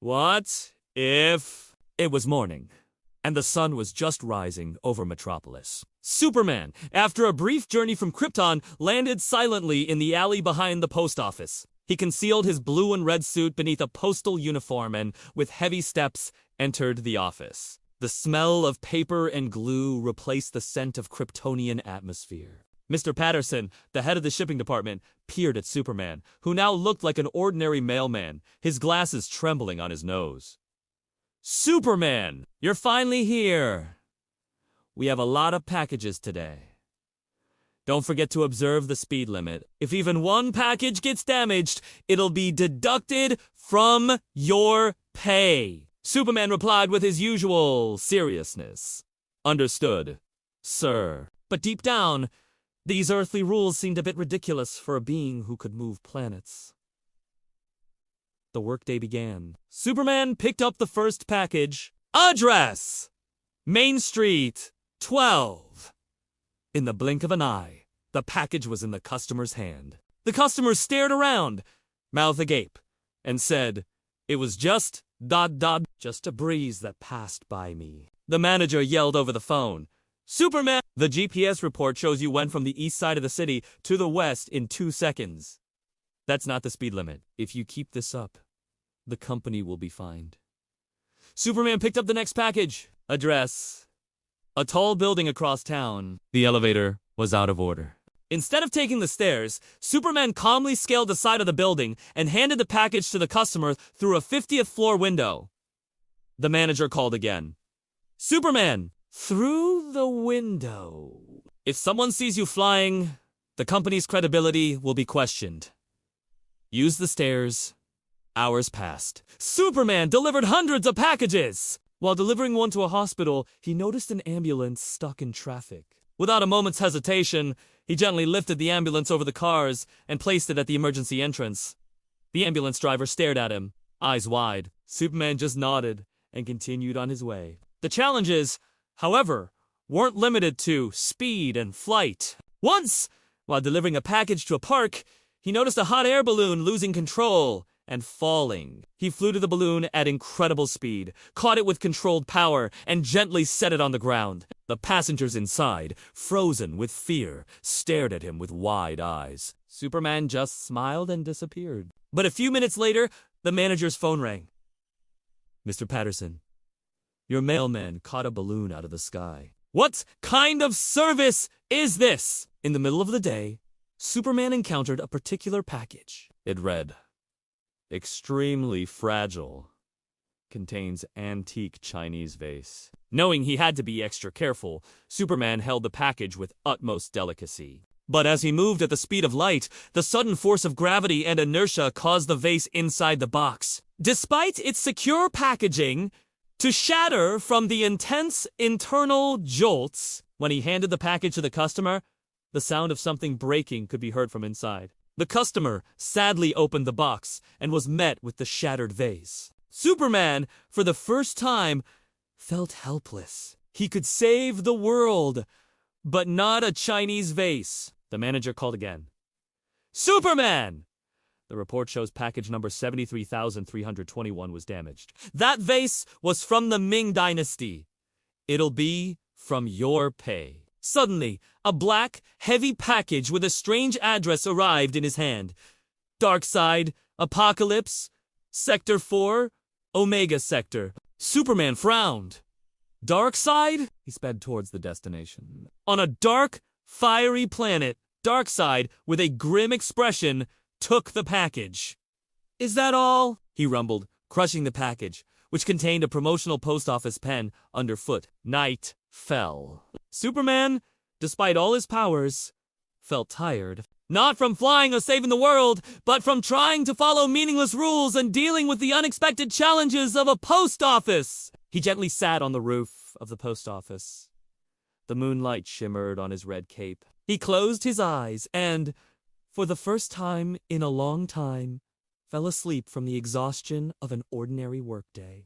What if it was morning, and the sun was just rising over Metropolis? Superman, after a brief journey from Krypton, landed silently in the alley behind the post office. He concealed his blue and red suit beneath a postal uniform and, with heavy steps, entered the office. The smell of paper and glue replaced the scent of Kryptonian atmosphere. Mr. Patterson, the head of the shipping department, peered at Superman, who now looked like an ordinary mailman, his glasses trembling on his nose. "Superman, you're finally here. We have a lot of packages today. Don't forget to observe the speed limit. If even one package gets damaged, it'll be deducted from your pay." Superman replied with his usual seriousness. "Understood, sir." But deep down, these earthly rules seemed a bit ridiculous for a being who could move planets. The workday began. Superman picked up the first package. Address! Main Street, 12. In the blink of an eye, the package was in the customer's hand. The customer stared around, mouth agape, and said, "It was just just a breeze that passed by me." The manager yelled over the phone, "Superman, the GPS report shows you went from the east side of the city to the west in 2 seconds. That's not the speed limit. If you keep this up, the company will be fined." Superman picked up the next package. Address: a tall building across town. The elevator was out of order. Instead of taking the stairs, Superman calmly scaled the side of the building and handed the package to the customer through a 50th floor window. The manager called again. "Superman, through the window. If someone sees you flying, the company's credibility will be questioned. Use the stairs." Hours passed. Superman delivered hundreds of packages. While delivering one to a hospital, he noticed an ambulance stuck in traffic. Without a moment's hesitation, he gently lifted the ambulance over the cars and placed it at the emergency entrance. The ambulance driver stared at him, eyes wide. Superman just nodded and continued on his way. The challenges, however, weren't limited to speed and flight. Once, while delivering a package to a park, he noticed a hot air balloon losing control and falling. He flew to the balloon at incredible speed, caught it with controlled power, and gently set it on the ground. The passengers inside, frozen with fear, stared at him with wide eyes. Superman just smiled and disappeared. But a few minutes later, the manager's phone rang. "Mr. Patterson, your mailman caught a balloon out of the sky." "What kind of service is this?" In the middle of the day, Superman encountered a particular package. It read, "Extremely fragile. Contains antique Chinese vase." Knowing he had to be extra careful, Superman held the package with utmost delicacy. But as he moved at the speed of light, the sudden force of gravity and inertia caused the vase inside the box, despite its secure packaging, to shatter from the intense internal jolts. When he handed the package to the customer, the sound of something breaking could be heard from inside. The customer sadly opened the box and was met with the shattered vase. Superman, for the first time, felt helpless. He could save the world, but not a Chinese vase. The manager called again. "Superman! The report shows package number 73,321 was damaged. That vase was from the Ming Dynasty. It'll be from your pay." Suddenly, a black, heavy package with a strange address arrived in his hand. Darkseid, Apocalypse, Sector 4, Omega Sector. Superman frowned. Darkseid? He sped towards the destination. On a dark, fiery planet, Darkseid, with a grim expression, took the package. "Is that all?" he rumbled, crushing the package, which contained a promotional post office pen underfoot. Night fell. Superman, despite all his powers, felt tired. Not from flying or saving the world, but from trying to follow meaningless rules and dealing with the unexpected challenges of a post office. He gently sat on the roof of the post office. The moonlight shimmered on his red cape. He closed his eyes and, for the first time in a long time, fell asleep from the exhaustion of an ordinary workday.